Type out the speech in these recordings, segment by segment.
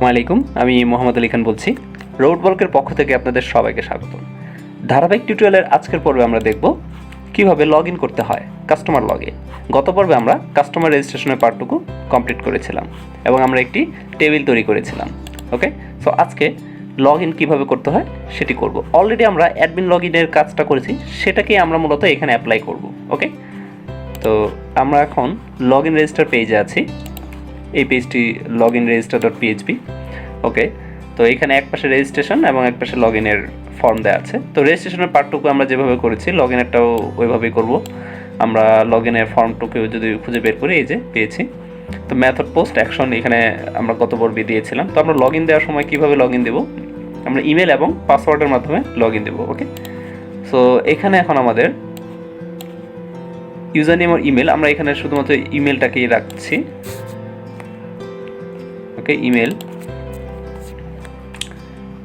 আলাইকুম, আমি মোহাম্মদ আলী খান বলছি। রোডবলকের পক্ষ থেকে আপনাদের সবাইকে স্বাগত। ধারাবাহিক টিউটোরিয়ালের আজকের পর্বে আমরা দেখব কিভাবে লগ ইন করতে হয় কাস্টমার লগে। গত পর্বে আমরা কাস্টমার রেজিস্ট্রেশনের পার্টটুকু কমপ্লিট করেছিলাম এবং আমরা একটি টেবিল তৈরি করেছিলাম। ওকে, সো আজকে লগ ইন কীভাবে করতে হয় সেটি করব। অলরেডি আমরা অ্যাডমিন লগ ইনের কাজটা করেছি, সেটাকেই আমরা মূলত এখানে অ্যাপ্লাই করব। ওকে, তো আমরা এখন লগ ইন রেজিস্টার পেজে আছি। এই পেজটি লগ ইন রেজিস্টার .php। ওকে, তো এখানে এক পাশে রেজিস্ট্রেশন এবং এক পাশে লগ ইনের ফর্ম দেওয়া আছে। তো রেজিস্ট্রেশনের পার্টটুকু আমরা যেভাবে করেছি লগ ইনেরটাও ওইভাবেই করব। আমরা লগ ইনের ফর্মটুকুও যদি খুঁজে বের করি, এই যে পেয়েছি। তো মেথড পোস্ট অ্যাকশন এখানে আমরা গত পর্বে দিয়েছিলাম। তো আমরা লগ ইন দেওয়ার সময় কীভাবে লগ ইন দেবো, আমরা ইমেল এবং পাসওয়ার্ডের মাধ্যমে লগ ইন দেবো। ওকে, সো এখানে এখন আমাদের ইউজার নেম আর ইমেল, আমরা এখানে শুধুমাত্র ইমেলটাকেই রাখছি। ওকে, ইমেল,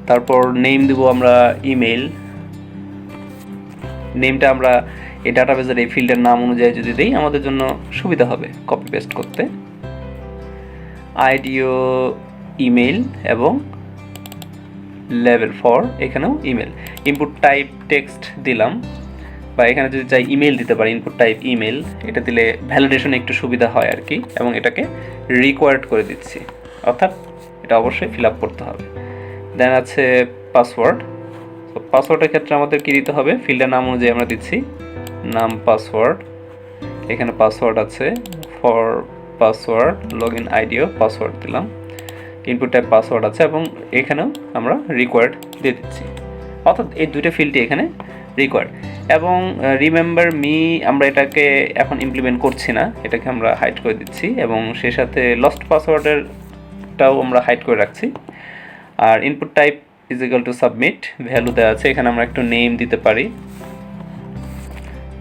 তারপর নেম দেবো আমরা ইমেল। নেমটা আমরা এই ডাটাবেজের এই ফিল্ডের নাম অনুযায়ী যদি দিই আমাদের জন্য সুবিধা হবে কপি পেস্ট করতে। আইডিও ইমেল এবং লেভেল ফর এখানেও ইমেল। ইনপুট টাইপ টেক্সট দিলাম, বা এখানে যদি চাই ইমেল দিতে পারি, ইনপুট টাইপ ইমেল। এটা দিলে ভ্যালিডেশনে একটু সুবিধা হয় আর কি। এবং এটাকে রিকোয়ার্ড করে দিচ্ছি, অর্থাৎ এটা অবশ্যই ফিল আপ করতে হবে। দেন আছে পাসওয়ার্ড। তো পাসওয়ার্ডের ক্ষেত্রে আমাদের কী দিতে হবে, ফিল্ডের নাম অনুযায়ী আমরা দিচ্ছি নাম পাসওয়ার্ড। এখানে পাসওয়ার্ড আছে, for password log in IDEO password দিলাম। ইনপুট টাইপ পাসওয়ার্ড আছে এবং এখানেও আমরা রিকোয়ার্ড দিয়ে দিচ্ছি, অর্থাৎ এই দুটো ফিল্ডটি এখানে রিকোয়ার্ড। এবং রিমেম্বার মি আমরা এটাকে এখন ইমপ্লিমেন্ট করছি না, এটাকে আমরা হাইড করে দিচ্ছি এবং সেই সাথে লস্ট পাসওয়ার্ডেরটাও আমরা হাইড করে রাখছি। আর input type is equal to submit, value দেওয়া আছে। এখানে আমরা একটু নেম দিতে পারি,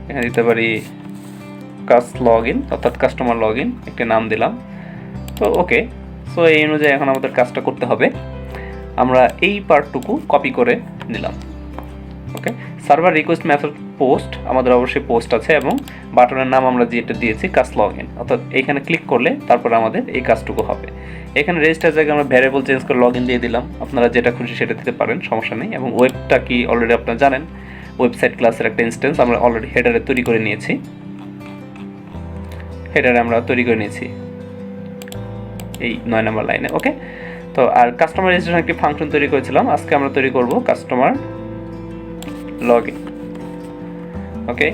এখানে দিতে পারি লগ ইন, অর্থাৎ কাস্টমার লগ ইন, একটি নাম দিলাম। তো ওকে, সো এই অনুযায়ী এখন আমাদের কাজটা করতে হবে। আমরা এই পার্টটুকু কপি করে নিলাম। ওকে, সার্ভার রিকোয়েস্ট মেথড পোস্ট, আমাদের অবশ্যই পোস্ট আছে এবং বাটনের নাম আমরা যেটা দিয়েছি লগ ইন, অর্থাৎ এখানে ক্লিক করলে তারপরে আমাদের এই কাজটুকু হবে। এখানে রেজিস্টার জায়গায় আমরা ভ্যারিয়েবল চেঞ্জ করে লগ ইন দিয়ে দিলাম। আপনারা যেটা খুশি সেটা দিতে পারেন, সমস্যা নেই। এবং ওয়েবটা কি অলরেডি আপনারা জানেন, ওয়েবসাইট ক্লাসের একটা ইনস্ট্যান্স আমরা অলরেডি হেডারে তৈরি করে নিয়েছি। হেডারে আমরা তৈরি করে নিয়েছি এই 9 নম্বর লাইনে। ওকে, তো আর কাস্টমার রেজিস্ট্রেশন একটি ফাংশন তৈরি করেছিলাম, আজকে আমরা তৈরি করব কাস্টমার লগ ইন। ওকে,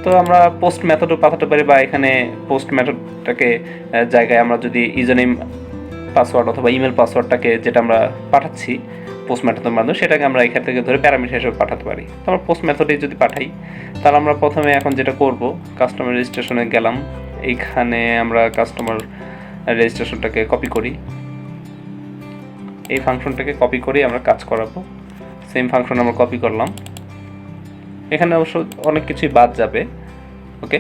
তো আমরা পোস্ট মেথডও পাঠাতে পারি, বা এখানে পোস্ট মেথডটাকে জায়গায় আমরা যদি ইউজার নেম পাসওয়ার্ড অথবা ইমেল পাসওয়ার্ডটাকে যেটা আমরা পাঠাচ্ছি পোস্ট মেথডের মাধ্যমে, সেটাকে আমরা এখান থেকে ধরে প্যারামিটার হিসেবে পাঠাতে পারি। তো আমরা পোস্ট মেথডেই যদি পাঠাই, তাহলে আমরা প্রথমে এখন যেটা করব, কাস্টমার রেজিস্ট্রেশনে গেলাম, এইখানে আমরা কাস্টমার রেজিস্ট্রেশনটাকে কপি করি, এই ফাংশনটাকে কপি করে আমরা কাজ করাবো। সেম ফাংশন আমরা কপি করলাম, এখানে অবশ্য অনেক কিছুই বাদ যাবে। ওকে,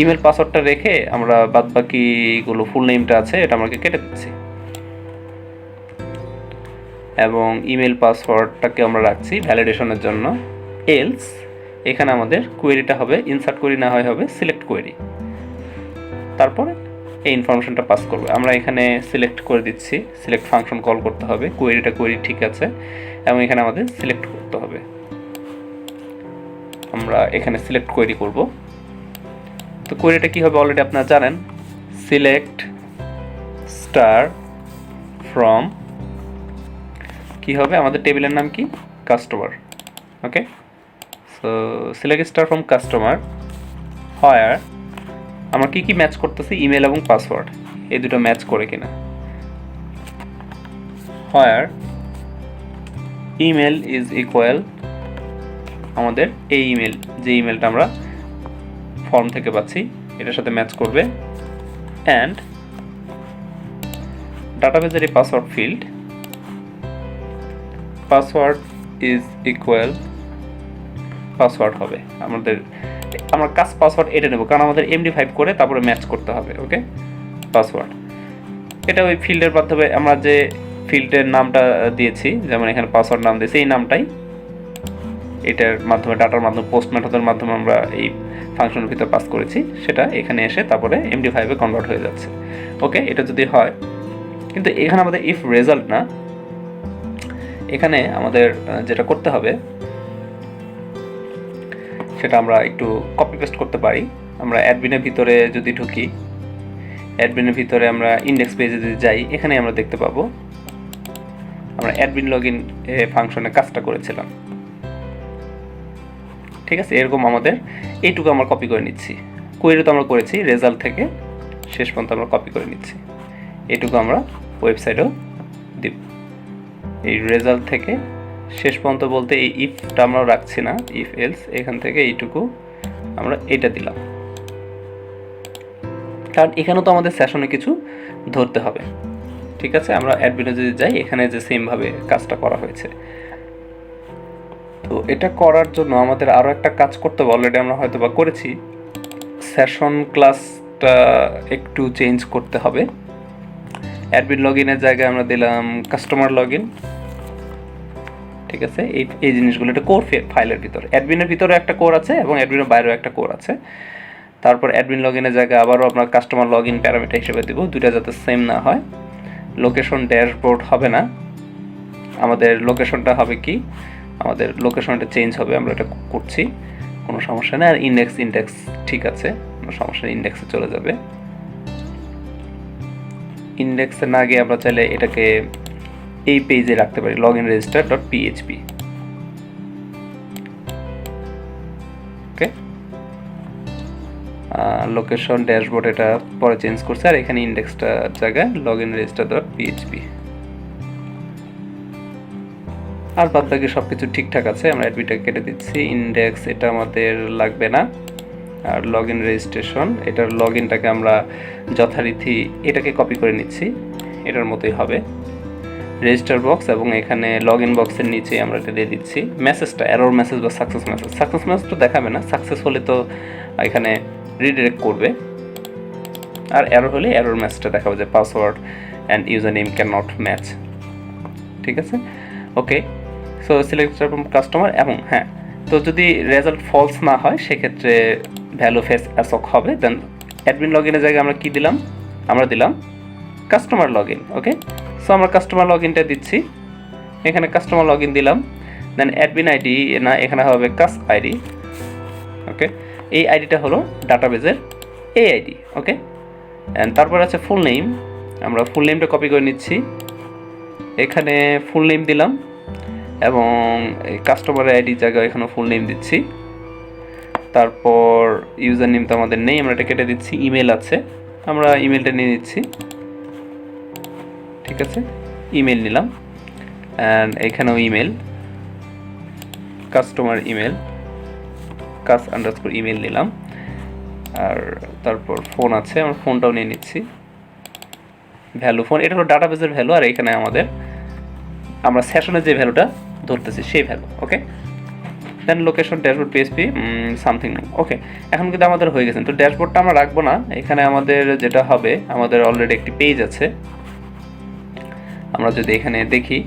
ইমেল পাসওয়ার্ডটা রেখে আমরা বাদ বাকিগুলো ফুল নেমটা আছে এটা আমাকে কেটে দিচ্ছি এবং ইমেল পাসওয়ার্ডটাকে আমরা রাখছি ভ্যালিডেশনের জন্য। এলস এখানে আমাদের কোয়েরিটা হবে ইনসার্ট কোয়েরি না হয় হবে সিলেক্ট কোয়েরি, তারপরে এই ইনফরমেশনটা পাস করবে। আমরা এখানে সিলেক্ট করে দিচ্ছি, সিলেক্ট ফাংশন কল করতে হবে, কোয়েরি ঠিক আছে এবং এখানে আমাদের সিলেক্ট করতে হবে। আমরা এখানে সিলেক্ট কোয়েরি করব। তো কোয়েরিটা কী হবে অলরেডি আপনারা জানেন, সিলেক্ট স্টার ফ্রম, কী হবে আমাদের টেবিলের নাম কি, customer. Okay, so select star from customer where আমরা কি ম্যাচ করতেছি, ইমেল এবং পাসওয়ার্ড এই দুটো ম্যাচ করে কিনা। হোয়ার ইমেল ইজ ইকুয়াল, আমাদের এই ইমেল যে ইমেলটা আমরা ফর্ম থেকে পাচ্ছি এটার সাথে ম্যাচ করবে। অ্যান্ড ডাটাবেজের এই password field, password is equal password হবে আমাদের, আমরা পাসওয়ার্ড এটা নেব কারণ আমাদের MD5 করে তারপরে ম্যাচ করতে হবে। ওকে, পাসওয়ার্ড এটা ওই ফিল্ডের মাধ্যমে আমরা যে ফিল্ডের নামটা দিয়েছি, যেমন এখানে পাসওয়ার্ড নাম দিয়েছি, এই নামটাই এটার মাধ্যমে ডাটার মাধ্যমে পোস্ট মেথডের মাধ্যমে আমরা এই ফাংশনের ভিতরে পাস করেছি, সেটা এখানে এসে তারপরে MD5 এ কনভার্ট হয়ে যাচ্ছে। ওকে, এটা যদি হয় কিন্তু এখানে আমাদের ইফ রেজাল্ট না, এখানে আমাদের যেটা করতে হবে সেটা আমরা একটু কপি পেস্ট করতে পারি। আমরা অ্যাডমিনের ভিতরে যদি ঢুকি, অ্যাডমিনের ভিতরে আমরা ইন্ডেক্স পেজে যদি যাই, এখানে আমরা দেখতে পাবো আমরা অ্যাডমিন লগইন ফাংশনে কাজটা করেছিলাম। ঠিক আছে, এরকম আমাদের এইটুকু আমরা কপি করে নিচ্ছি। কোয়েরি তো আমরা করেছি, রেজাল্ট থেকে শেষ পর্যন্ত আমরা কপি করে নিচ্ছি। এইটুকু আমরা ওয়েবসাইটেও দিব। এই রেজাল্ট থেকে শেষ পর্যন্ত বলতে এই ইফটা আমরা রাখছি না, ইফ এলস, এখান থেকে এইটুকু আমরা এটা দিলাম, কারণ এখানেও তো আমাদের সেশনে কিছু ধরতে হবে। ঠিক আছে, আমরা অ্যাডমিনে যদি যাই, এখানে যে সেমভাবে কাজটা করা হয়েছে। তো এটা করার জন্য আমাদের আরও একটা কাজ করতে হবে, অলরেডি আমরা হয়তো বা করেছি। সেশন ক্লাসটা একটু চেঞ্জ করতে হবে। অ্যাডমিন লগ ইনের জায়গায় আমরা দিলাম কাস্টমার লগ ইন। ঠিক আছে, এই জিনিসগুলো এটা কোর ফাইলের ভিতরে, অ্যাডমিনের ভিতরে একটা কোর আছে এবং অ্যাডমিনের বাইরেও একটা কোর আছে। তারপর অ্যাডমিন লগ ইনের জায়গায় আবারও আপনার কাস্টমার লগ ইন প্যারামিটার হিসেবে দেবো, দুইটা যাতে সেম না হয়। লোকেশন ড্যাশবোর্ড হবে না, আমাদের লোকেশনটা হবে কি, আমাদের লোকেশনটা চেঞ্জ হবে, আমরা এটা করছি, কোনো সমস্যা নেই। আর ইন্ডেক্স ঠিক আছে, কোনো সমস্যা নেই, ইন্ডেক্সে চলে যাবে। ইন্ডেক্সে না গিয়ে আমরা চাইলে এটাকে এই পেজে রাখতে পারি, login_register.php। ওকে, লোকেশন ড্যাশবোর্ড এটা পরে চেঞ্জ করছে, আর এখানে ইন্ডেক্সটা জায়গায় login_register.php। আর বাদ বাকি সব কিছু ঠিকঠাক আছে, আমরা অ্যাডমিনটাকে কেটে দিচ্ছি। ইন্ডেক্স এটা আমাদের লাগবে না। আর লগ ইন রেজিস্ট্রেশন, এটার লগ ইনটাকে আমরা যথারীতি এটাকে কপি করে নিচ্ছি, এটার মতোই হবে। রেজিস্টার বক্স এবং এখানে লগ ইন বক্সের নিচে আমরা এটা দিয়ে দিচ্ছি। মেসেজটা এরর মেসেজ বা সাকসেস মেসেজ তো দেখাবে না, সাকসেস হলে তো এখানে রিডিরেক্ট করবে, আর এরর হলে এরর মেসেজটা দেখাবে যে password and user name can not match. ঠিক আছে, ওকে। সো সিলেক্ট ফ্রম কাস্টমার, এবং হ্যাঁ, তো যদি রেজাল্ট ফলস না হয় সেক্ষেত্রে ভ্যালু ফেস অ্যাসক হবে। দেন অ্যাডমিন লগ ইনের জায়গায় আমরা কি দিলাম, আমরা দিলাম customer log in. Okay, so আমরা কাস্টমার লগ ইনটা দিচ্ছি, এখানে কাস্টমার লগ ইন দিলাম। দেন অ্যাডমিন আইডি না, এখানে হবে কাস আইডি। ওকে, এই আইডিটা হলো ডাটাবেজের এই আইডি। ওকে, অ্যান্ড তারপর আছে ফুল নেম, আমরা ফুল নেমটা কপি করে নিচ্ছি, এখানে ফুল নেম দিলাম, এবং এই কাস্টমারের আইডি জায়গায় এখানে ফুল নেম দিচ্ছি। তারপর ইউজার নেম তো আমাদের নেই, আমরা এটা কেটে দিচ্ছি। ইমেল আছে, আমরা ইমেলটা নিয়ে নিচ্ছি। ঠিক আছে, ইমেল নিলাম, অ্যান্ড এখানেও ইমেল, কাস্টমার ইমেল, কাস_ইমেল নিলাম। আর তারপর ফোন আছে, আমরা ফোনটাও নিয়ে নিচ্ছি। ভ্যালু ফোন, এটা হলো ডাটাবেসের ভ্যালু, আর এখানে আমাদের আমরা সেশনের যে ভ্যালুটা ধরতেছি সেই ভ্যালু। ওকে, দেন লোকেশন ড্যাশবোর্ড পিএসপি সামথিং। ওকে, এখন কিন্তু আমাদের হয়ে গেছে। তো ড্যাশবোর্ডটা আমরা রাখবো না, এখানে আমাদের যেটা হবে, আমাদের অলরেডি একটি পেজ আছে। আমরা যদি এখানে দেখি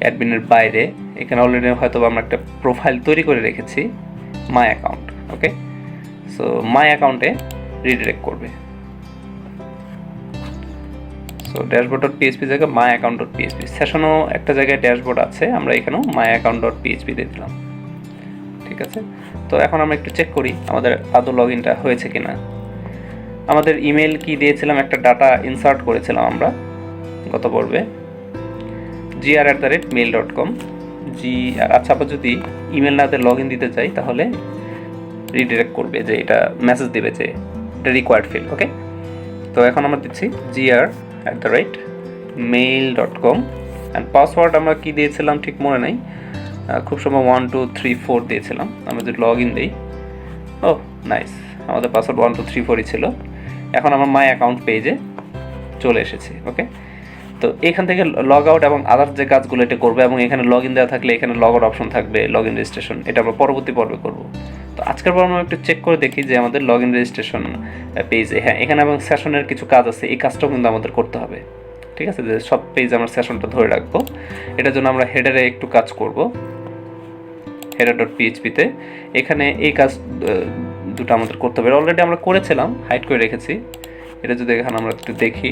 অ্যাডমিনের বাইরে, এখানে অলরেডি হয়তো আমরা একটা প্রোফাইল তৈরি করে রেখেছি, my account. Okay, so my অ্যাকাউন্টে রিডিরেক্ট করবে। সো ড্যাশবোর্ড.পিএইচপি জায়গায় মাই অ্যাকাউন্ট.পিএইচপি, সেশনও একটা জায়গায় ড্যাশবোর্ড আছে, আমরা এখানেও মাই অ্যাকাউন্ট.পিএইচপি দিয়ে দিলাম। ঠিক আছে, তো এখন আমরা একটু চেক করি আমাদের আদৌ লগ ইনটা হয়েছে কিনা। আমাদের ইমেল কি দিয়েছিলাম, একটা ডাটা ইনসার্ট করেছিলাম আমরা গত পর্বে, gr@mail.com। আচ্ছা, আবার যদি ইমেল না দিয়ে লগ ইন দিতে চাই তাহলে রিডিরেক্ট করবে, যে এটা মেসেজ দেবে যে এটা রিকোয়ার্ড ফিল্ড। ওকে, তো এখন আমরা দিচ্ছি gr@mail.com, অ্যান্ড পাসওয়ার্ড আমরা কি দিয়েছিলাম ঠিক মনে নাই, খুব সময় 1 2 3 4 দিয়েছিলাম। আমরা যদি লগ ইন দিই, ও নাইস, আমাদের পাসওয়ার্ড 1 2 3 4ই ছিল। এখন আমরা মাই অ্যাকাউন্ট পেজে চলে এসেছি। ওকে, তো এখান থেকে লগ আউট এবং আদার্স যে কাজগুলো এটা করবে, এবং এখানে লগ ইন দেওয়া থাকলে এখানে লগ আউট অপশন থাকবে, লগ ইন রেজিস্ট্রেশন, এটা আমরা পরবর্তী পর্বে করব। তো আজকের পর আমরা একটু চেক করে দেখি যে আমাদের লগ ইন রেজিস্ট্রেশন পেজে, হ্যাঁ, এখানে এবং সেশনের কিছু কাজ আছে, এই কাজটাও কিন্তু আমাদের করতে হবে। ঠিক আছে, যে সব পেজে আমরা সেশনটা ধরে রাখবো, এটার জন্য আমরা হেডারে একটু কাজ করব, header.php-তে। এখানে এই কাজ দুটো আমাদের করতে হবে, অলরেডি আমরা করেছিলাম, হাইড করে রেখেছি। এটা যদি এখানে আমরা একটু দেখি,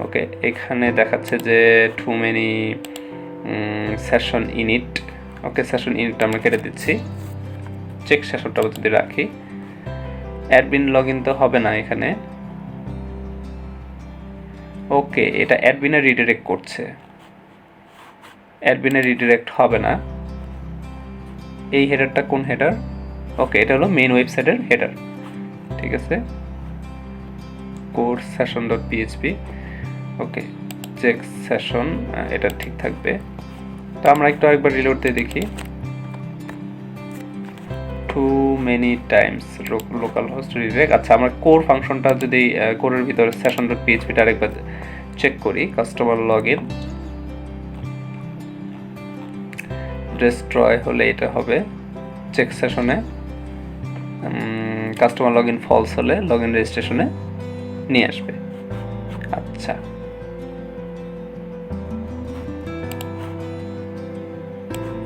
ওকে, এখানে দেখাচ্ছে যে টু মেনি সেশন ইনিট। ওকে, সেশন ইনিটটা আমরা কেটে দিচ্ছি, চেক সেশনটা যদি রাখি। অ্যাডমিন লগ ইন তো হবে না এখানে। ওকে, এটা অ্যাডমিনে রিডিরেক্ট করছে, অ্যাডমিনে রিডিরেক্ট হবে না। এই হেডারটা কোন হেডার? ওকে, এটা হলো মেইন ওয়েবসাইটের হেডার। ঠিক আছে, কোর্স সেশন ডট পিএইচপি। ওকে, চেক সেশন, এটা ঠিক থাকবে। তো আমরা একটু আরেকবার রিলোড দিয়ে দেখি। Too many times local host redirect. আচ্ছা, আমরা কোর ফাংশনটা যদি কোরের ভিতরে সেশন ডট পিএইচপিটা আরেকবার চেক করি, কাস্টমার লগ ইন ডিস্ট্রয় হলে এটা হবে চেক সেশনে, কাস্টমার লগ ইন ফলস হলে লগ ইন রেজিস্ট্রেশনে নিয়ে আসবে। আচ্ছা,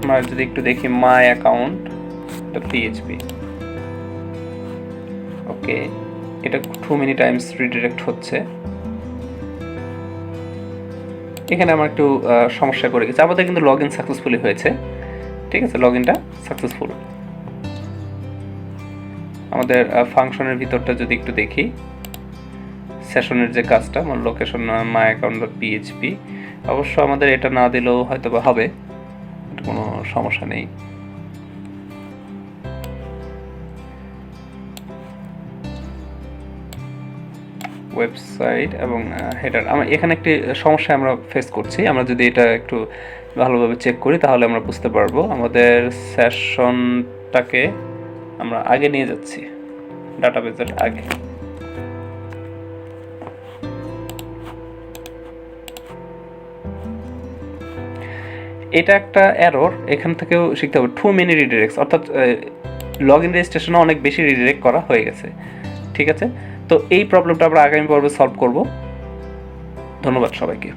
আমরা যদি একটু দেখি মাই অ্যাকাউন্ট পিএইচপি। ওকে, এটা টু মেনি টাইমস রিডিরেক্ট হচ্ছে। এখানে আমার একটু সমস্যা করে গেছে। আমাদের কিন্তু লগ ইন সাকসেসফুলি হয়েছে। ঠিক আছে, লগ ইনটা সাকসেসফুল। আমাদের ফাংশনের ভিতরটা যদি একটু দেখি, সেশনের যে কাজটা, আমার location my account dot PHP, অবশ্য আমাদের এটা না দিলেও হয়তো বা হবে, কোনো সমস্যা নেই। ওয়েবসাইট এবং হেডার, আমরা এখানে একটি সমস্যা আমরা ফেস করছি। আমরা যদি এটা একটু ভালোভাবে চেক করি তাহলে আমরা বুঝতে পারবো। আমাদের সেশনটাকে আমরা আগে নিয়ে যাচ্ছি, ডাটাবেজের আগে। এটা একটা এরর, এখান থেকেও শিখতে হবে। টু মেনি রিডিরেক্টস, অর্থাৎ লগ ইন রেজিস্ট্রেশনে অনেক বেশি রিডিরেক্ট করা হয়ে গেছে। ঠিক আছে, তো এই প্রবলেমটা আমরা আগামী পর্বে সলভ করব। ধন্যবাদ সবাইকে।